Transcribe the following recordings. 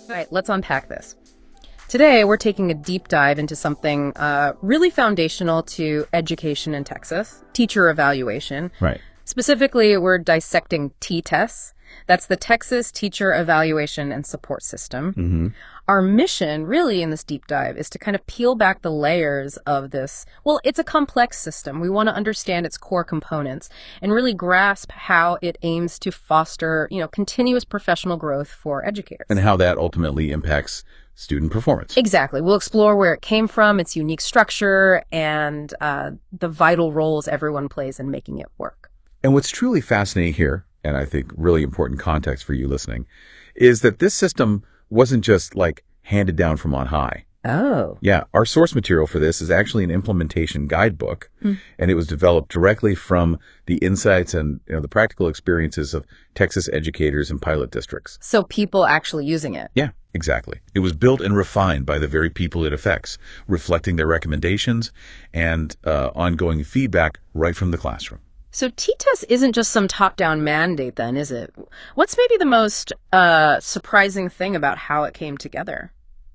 All right, let's unpack this. Today, we're taking a deep dive into something really foundational to education in Texas, teacher evaluation. Right. Specifically, we're dissecting T-TESS. That's the Texas Teacher Evaluation and Support System. Mm-hmm. Our mission, really, in this deep dive is to kind of peel back the layers of this. Well, it's a complex system. We want to understand its core components and really grasp how it aims to foster, continuous professional growth for educators. And how that ultimately impacts student performance. Exactly. We'll explore where it came from, its unique structure, and the vital roles everyone plays in making it work. And what's truly fascinating here, and I think really important context for you listening, is that this system wasn't just like handed down from on high. Oh. Yeah, our source material for this is actually an implementation guidebook, and it was developed directly from the insights and the practical experiences of Texas educators and pilot districts. So people actually using it. Yeah, exactly. It was built and refined by the very people it affects, reflecting their recommendations and ongoing feedback right from the classroom. So T-TESS isn't just some top-down mandate then, is it? What's maybe the most surprising thing about how it came together?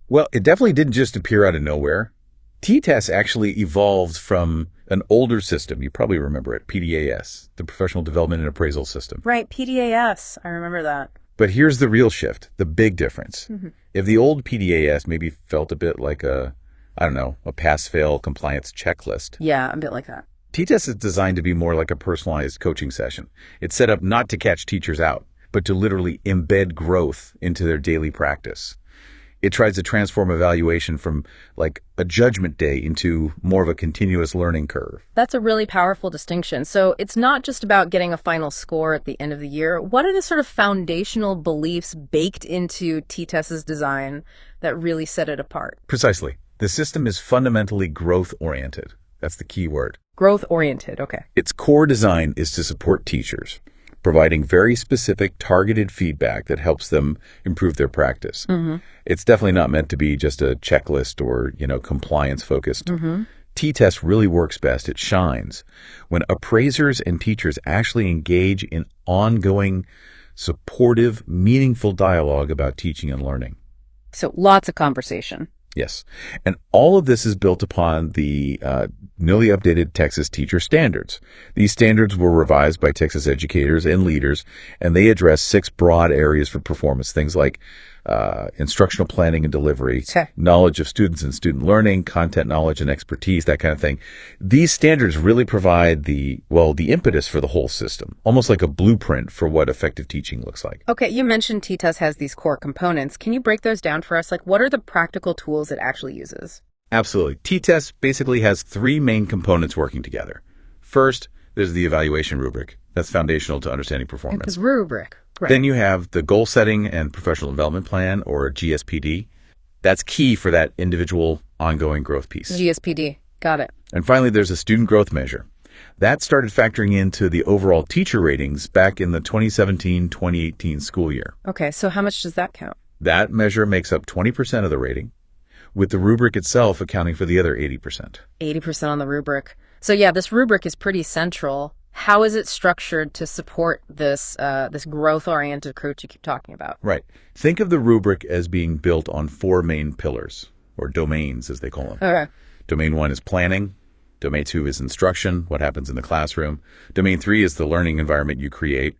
Well, it definitely didn't just appear out of nowhere. T-TESS actually evolved from an older system. You probably remember it, PDAS, the Professional Development and Appraisal System. Right, PDAS. I remember that. But here's the real shift, the big difference. If the old PDAS maybe felt a bit like a pass-fail compliance checklist. Yeah, a bit like that. T-TESS is designed to be more like a personalized coaching session. It's set up not to catch teachers out, but to literally embed growth into their daily practice. It tries to transform evaluation from like a judgment day into more of a continuous learning curve. That's a really powerful distinction. So it's not just about getting a final score at the end of the year. What are the sort of foundational beliefs baked into T-TESS's design that really set it apart? Precisely. The system is fundamentally growth-oriented. That's the key word. Growth-oriented, okay. Its core design is to support teachers, providing very specific targeted feedback that helps them improve their practice. It's definitely not meant to be just a checklist or, compliance focused. T-TESS really works best. It shines when appraisers and teachers actually engage in ongoing, supportive, meaningful dialogue about teaching and learning. So lots of conversation. Yes. And all of this is built upon the newly updated Texas teacher standards. These standards were revised by Texas educators and leaders, and they address 6 broad areas for performance, things like instructional planning and delivery, knowledge of students and student learning, content knowledge and expertise, that kind of thing. These standards really provide the impetus for the whole system, almost like a blueprint for what effective teaching looks like. Okay, you mentioned T-TESS has these core components. Can you break those down for us? Like, what are the practical tools it actually uses? Absolutely. T-TESS basically has 3 main components working together. First, there's the evaluation rubric. That's foundational to understanding performance. Because rubric. Right. Then you have the goal setting and professional development plan, or GSPD. That's key for that individual ongoing growth piece. GSPD. Got it. And finally, there's a student growth measure. That started factoring into the overall teacher ratings back in the 2017-2018 school year. Okay, so how much does that count? That measure makes up 20% of the rating, with the rubric itself accounting for the other 80%. 80% on the rubric. So yeah, this rubric is pretty central. How is it structured to support this this growth-oriented approach you keep talking about? Right. Think of the rubric as being built on 4 main pillars, or domains as they call them. Okay. Domain 1 is planning. Domain 2 is instruction, what happens in the classroom. Domain 3 is the learning environment you create.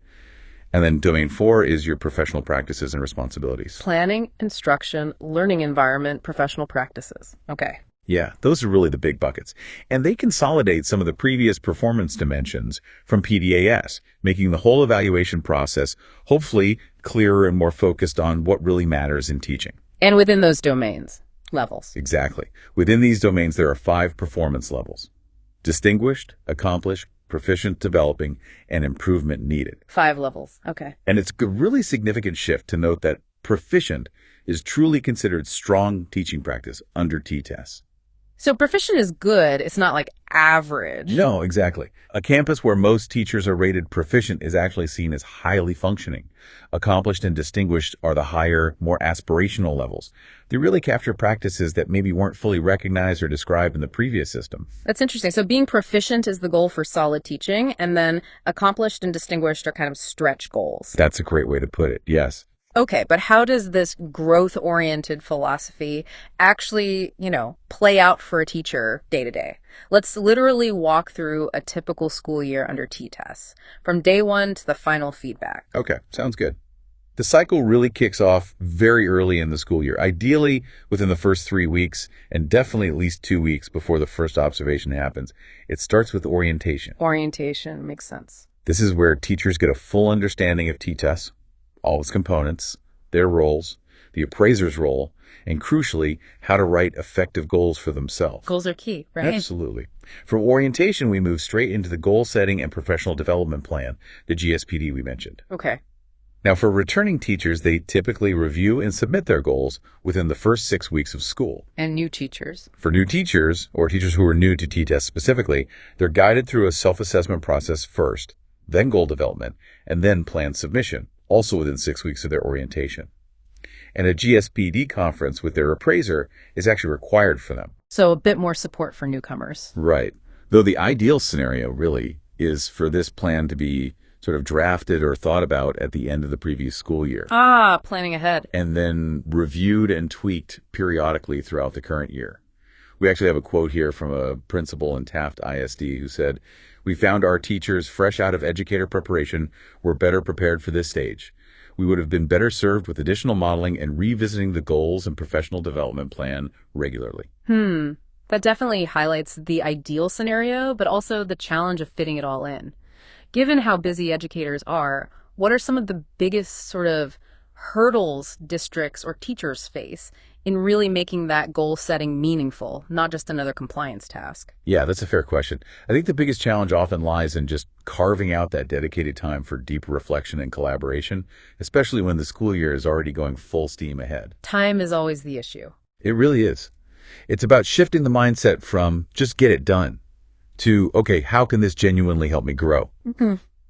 And then domain 4 is your professional practices and responsibilities. Planning, instruction, learning environment, professional practices. Okay. Yeah, those are really the big buckets. And they consolidate some of the previous performance dimensions from PDAS, making the whole evaluation process hopefully clearer and more focused on what really matters in teaching. And within those domains, levels. Exactly. Within these domains, there are 5 performance levels: distinguished, accomplished, proficient, developing, and improvement needed. 5 levels. Okay. And it's a really significant shift to note that proficient is truly considered strong teaching practice under T-TESS. So proficient is good. It's not like average. No, exactly. A campus where most teachers are rated proficient is actually seen as highly functioning. Accomplished and distinguished are the higher, more aspirational levels. They really capture practices that maybe weren't fully recognized or described in the previous system. That's interesting. So being proficient is the goal for solid teaching, and then accomplished and distinguished are kind of stretch goals. That's a great way to put it, yes. Okay, but how does this growth-oriented philosophy actually, play out for a teacher day to day? Let's literally walk through a typical school year under T-TESS, from day one to the final feedback. Okay, sounds good. The cycle really kicks off very early in the school year, ideally within the first 3 weeks, and definitely at least 2 weeks before the first observation happens. It starts with orientation. Orientation makes sense. This is where teachers get a full understanding of T-TESS, all its components, their roles, the appraiser's role, and crucially, how to write effective goals for themselves. Goals are key, right? Absolutely. From orientation, we move straight into the goal setting and professional development plan, the GSPD we mentioned. Okay. Now, for returning teachers, they typically review and submit their goals within the first 6 weeks of school. And new teachers. For new teachers, or teachers who are new to T-TESS specifically, they're guided through a self-assessment process first, then goal development, and then plan submission, also within 6 weeks of their orientation. And a GSPD conference with their appraiser is actually required for them. So a bit more support for newcomers. Right. Though the ideal scenario really is for this plan to be sort of drafted or thought about at the end of the previous school year. Planning ahead. And then reviewed and tweaked periodically throughout the current year. We actually have a quote here from a principal in Taft ISD who said, "We found our teachers fresh out of educator preparation were better prepared for this stage. We would have been better served with additional modeling and revisiting the goals and professional development plan regularly." That definitely highlights the ideal scenario, but also the challenge of fitting it all in. Given how busy educators are, what are some of the biggest sort of hurdles districts or teachers face in really making that goal setting meaningful, not just another compliance task? Yeah, that's a fair question. I think the biggest challenge often lies in just carving out that dedicated time for deep reflection and collaboration, especially when the school year is already going full steam ahead. Time is always the issue. It really is. It's about shifting the mindset from just get it done to, okay, how can this genuinely help me grow?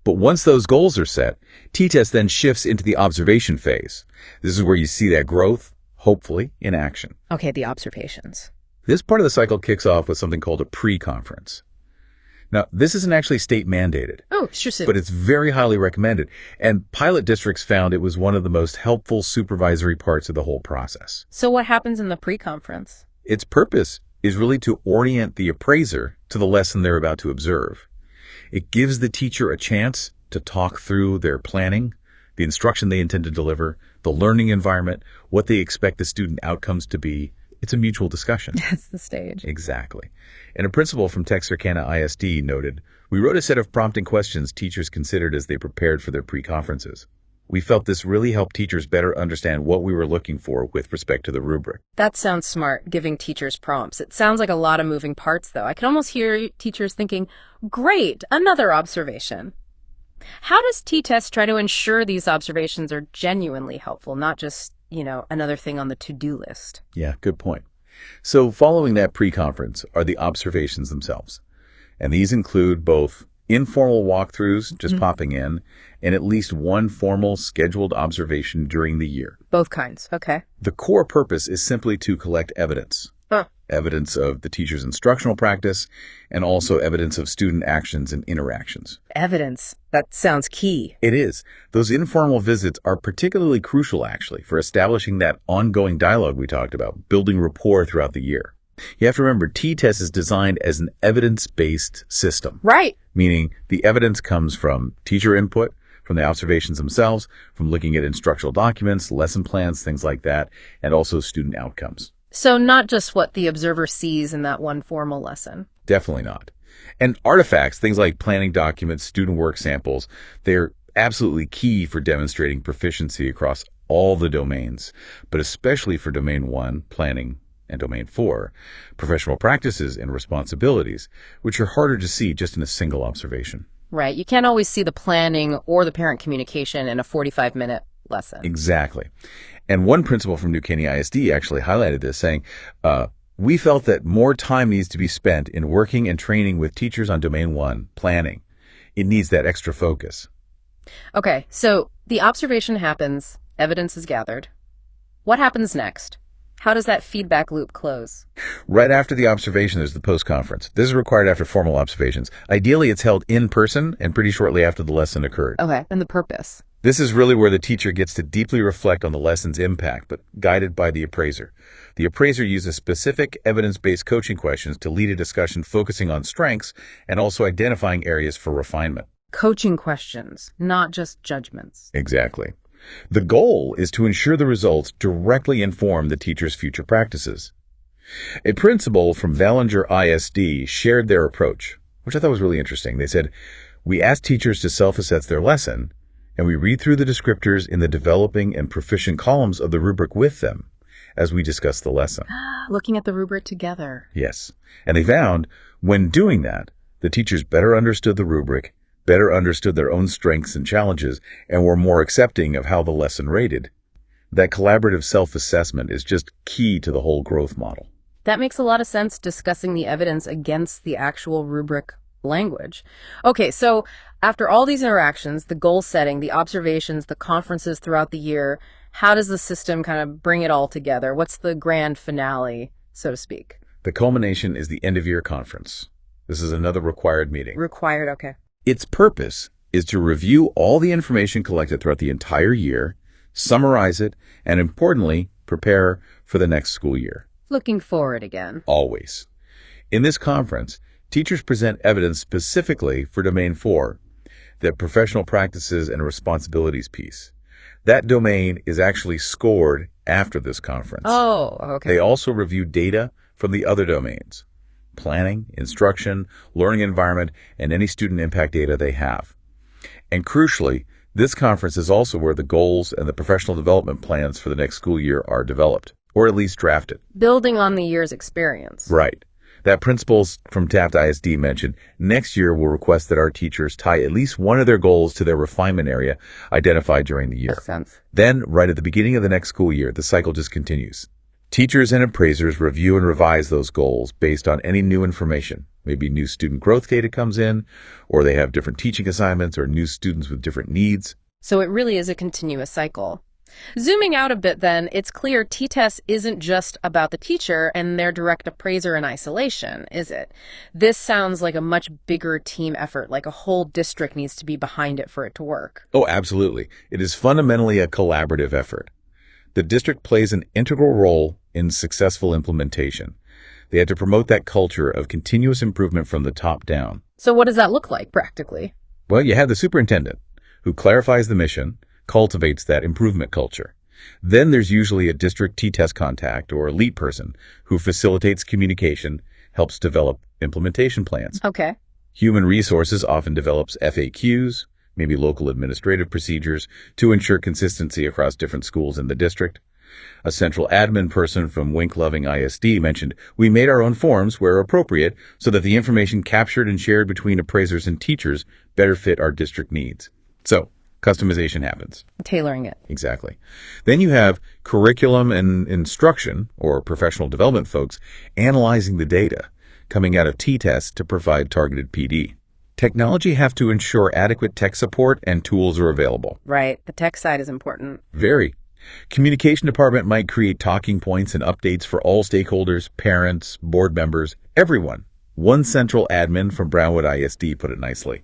But once those goals are set, T-TESS then shifts into the observation phase. This is where you see that growth, hopefully, in action. Okay, the observations. This part of the cycle kicks off with something called a pre-conference. Now, this isn't actually state mandated. Oh, sure. But it's very highly recommended. And pilot districts found it was one of the most helpful supervisory parts of the whole process. So what happens in the pre-conference? Its purpose is really to orient the appraiser to the lesson they're about to observe. It gives the teacher a chance to talk through their planning, the instruction they intend to deliver, the learning environment, what they expect the student outcomes to be. It's a mutual discussion. That's the stage. Exactly. And a principal from Texarkana ISD noted, "We wrote a set of prompting questions teachers considered as they prepared for their pre-conferences. We felt this really helped teachers better understand what we were looking for with respect to the rubric." That sounds smart, giving teachers prompts. It sounds like a lot of moving parts, though. I can almost hear teachers thinking, great, another observation. How does T-TESS try to ensure these observations are genuinely helpful, not just, another thing on the to-do list? Yeah, good point. So following that pre-conference are the observations themselves. And these include both informal walkthroughs, just popping in, and at least one formal scheduled observation during the year. Both kinds, okay. The core purpose is simply to collect evidence. Evidence of the teacher's instructional practice, and also evidence of student actions and interactions. Evidence. That sounds key. It is. Those informal visits are particularly crucial, actually, for establishing that ongoing dialogue we talked about, building rapport throughout the year. You have to remember, T-TESS is designed as an evidence-based system. Right. Meaning the evidence comes from teacher input, from the observations themselves, from looking at instructional documents, lesson plans, things like that, and also student outcomes. So not just what the observer sees in that one formal lesson. Definitely not. And artifacts, things like planning documents, student work samples, they're absolutely key for demonstrating proficiency across all the domains, but especially for Domain 1, planning, and Domain 4, professional practices and responsibilities, which are harder to see just in a single observation. Right. You can't always see the planning or the parent communication in a 45-minute lesson. Exactly. And one principal from New Caney ISD actually highlighted this, saying, we felt that more time needs to be spent in working and training with teachers on Domain 1, planning. It needs that extra focus. Okay, so the observation happens, evidence is gathered. What happens next? How does that feedback loop close? Right after the observation, there's the post-conference. This is required after formal observations. Ideally, it's held in person and pretty shortly after the lesson occurred. Okay, and the purpose? This is really where the teacher gets to deeply reflect on the lesson's impact, but guided by the appraiser. The appraiser uses specific evidence-based coaching questions to lead a discussion focusing on strengths and also identifying areas for refinement. Coaching questions, not just judgments. Exactly. The goal is to ensure the results directly inform the teacher's future practices. A principal from Ballinger ISD shared their approach, which I thought was really interesting. They said, "We ask teachers to self-assess their lesson, and we read through the descriptors in the developing and proficient columns of the rubric with them as we discuss the lesson." Looking at the rubric together. Yes. And they found, when doing that, the teachers better understood the rubric, better understood their own strengths and challenges, and were more accepting of how the lesson rated. That collaborative self-assessment is just key to the whole growth model. That makes a lot of sense, discussing the evidence against the actual rubric language. Okay, so after all these interactions, the goal setting, the observations, the conferences throughout the year, how does the system kind of bring it all together? What's the grand finale, so to speak? The culmination is the end-of-year conference. This is another required meeting. Required, okay. Its purpose is to review all the information collected throughout the entire year, summarize it, and importantly, prepare for the next school year. Looking forward again. Always. In this conference, teachers present evidence specifically for Domain 4, the professional practices and responsibilities piece. That domain is actually scored after this conference. Oh, okay. They also review data from the other domains: planning, instruction, learning environment, and any student impact data they have. And crucially, this conference is also where the goals and the professional development plans for the next school year are developed, or at least drafted. Building on the year's experience. Right. That principals from Taft ISD mentioned, next year will request that our teachers tie at least one of their goals to their refinement area identified during the year. Makes sense. Then, right at the beginning of the next school year, the cycle just continues. Teachers and appraisers review and revise those goals based on any new information. Maybe new student growth data comes in, or they have different teaching assignments, or new students with different needs. So it really is a continuous cycle. Zooming out a bit then, it's clear T-TESS isn't just about the teacher and their direct appraiser in isolation, is it? This sounds like a much bigger team effort, like a whole district needs to be behind it for it to work. Oh, absolutely. It is fundamentally a collaborative effort. The district plays an integral role in successful implementation. They had to promote that culture of continuous improvement from the top down. So what does that look like practically? Well, you have the superintendent, who clarifies the mission, cultivates that improvement culture. Then there's usually a district T-TESS contact or lead person who facilitates communication, helps develop implementation plans. Okay. Human resources often develops FAQs, maybe local administrative procedures, to ensure consistency across different schools in the district. A central admin person from Wink-Loving ISD mentioned, "We made our own forms where appropriate so that the information captured and shared between appraisers and teachers better fit our district needs." So, customization happens. Tailoring it. Exactly. Then you have curriculum and instruction, or professional development folks, analyzing the data coming out of T-TESS to provide targeted PD. Technology have to ensure adequate tech support and tools are available. Right. The tech side is important. Very. Communication department might create talking points and updates for all stakeholders, parents, board members, everyone. One central admin from Brownwood ISD put it nicely.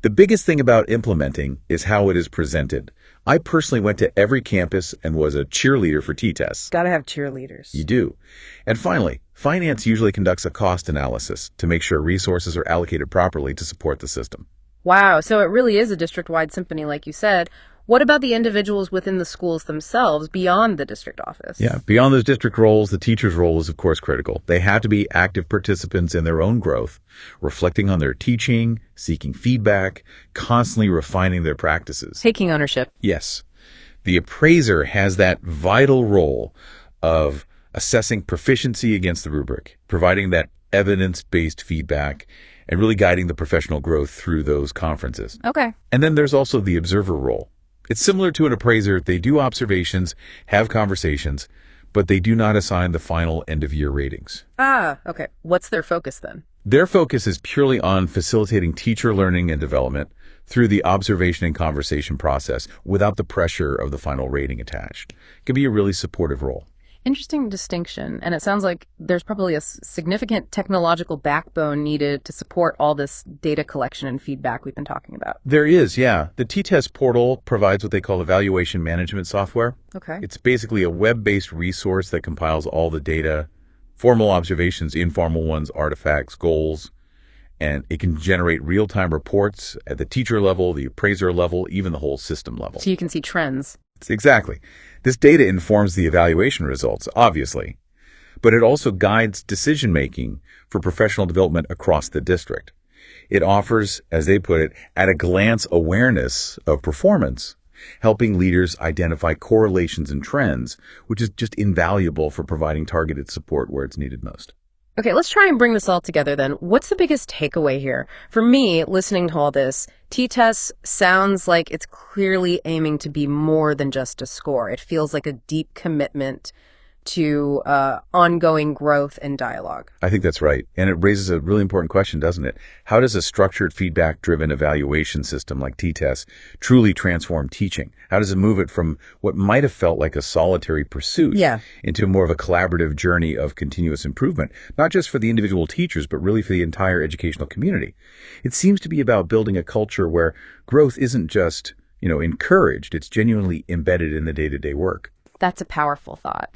The biggest thing about implementing is how it is presented. I personally went to every campus and was a cheerleader for T-TESS. Gotta have cheerleaders. You do. And finally, finance usually conducts a cost analysis to make sure resources are allocated properly to support the system. Wow, so it really is a district-wide symphony, like you said. What about the individuals within the schools themselves beyond the district office? Yeah, beyond those district roles, the teacher's role is, of course, critical. They have to be active participants in their own growth, reflecting on their teaching, seeking feedback, constantly refining their practices. Taking ownership. Yes. The appraiser has that vital role of assessing proficiency against the rubric, providing that evidence-based feedback, and really guiding the professional growth through those conferences. Okay. And then there's also the observer role. It's similar to an appraiser. They do observations, have conversations, but they do not assign the final end-of-year ratings. Ah, okay. What's their focus then? Their focus is purely on facilitating teacher learning and development through the observation and conversation process without the pressure of the final rating attached. It can be a really supportive role. Interesting distinction. And it sounds like there's probably a significant technological backbone needed to support all this data collection and feedback we've been talking about. There is, yeah. The T-TESS portal provides what they call evaluation management software. Okay. It's basically a web-based resource that compiles all the data, formal observations, informal ones, artifacts, goals, and it can generate real-time reports at the teacher level, the appraiser level, even the whole system level. So you can see trends. Exactly. This data informs the evaluation results, obviously, but it also guides decision-making for professional development across the district. It offers, as they put it, at-a-glance awareness of performance, helping leaders identify correlations and trends, which is just invaluable for providing targeted support where it's needed most. Okay, let's try and bring this all together then. What's the biggest takeaway here? For me, listening to all this, T-TESS sounds like it's clearly aiming to be more than just a score. It feels like a deep commitment to ongoing growth and dialogue. I think that's right. And it raises a really important question, doesn't it? How does a structured feedback-driven evaluation system like T-TESS truly transform teaching? How does it move it from what might have felt like a solitary pursuit into more of a collaborative journey of continuous improvement, not just for the individual teachers, but really for the entire educational community? It seems to be about building a culture where growth isn't just, encouraged. It's genuinely embedded in the day-to-day work. That's a powerful thought.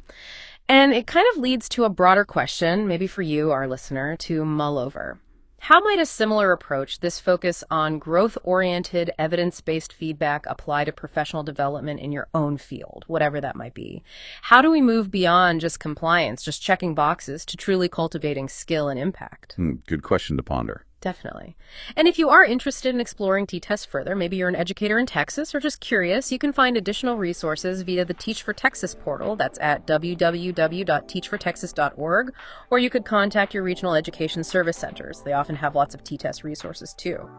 And it kind of leads to a broader question, maybe for you, our listener, to mull over. How might a similar approach, this focus on growth-oriented, evidence-based feedback, apply to professional development in your own field, whatever that might be? How do we move beyond just compliance, just checking boxes, to truly cultivating skill and impact? Good question to ponder. Definitely. And if you are interested in exploring T-TESS further, maybe you're an educator in Texas or just curious, you can find additional resources via the Teach for Texas portal. That's at www.teachfortexas.org, or you could contact your regional education service centers. They often have lots of T-TESS resources too.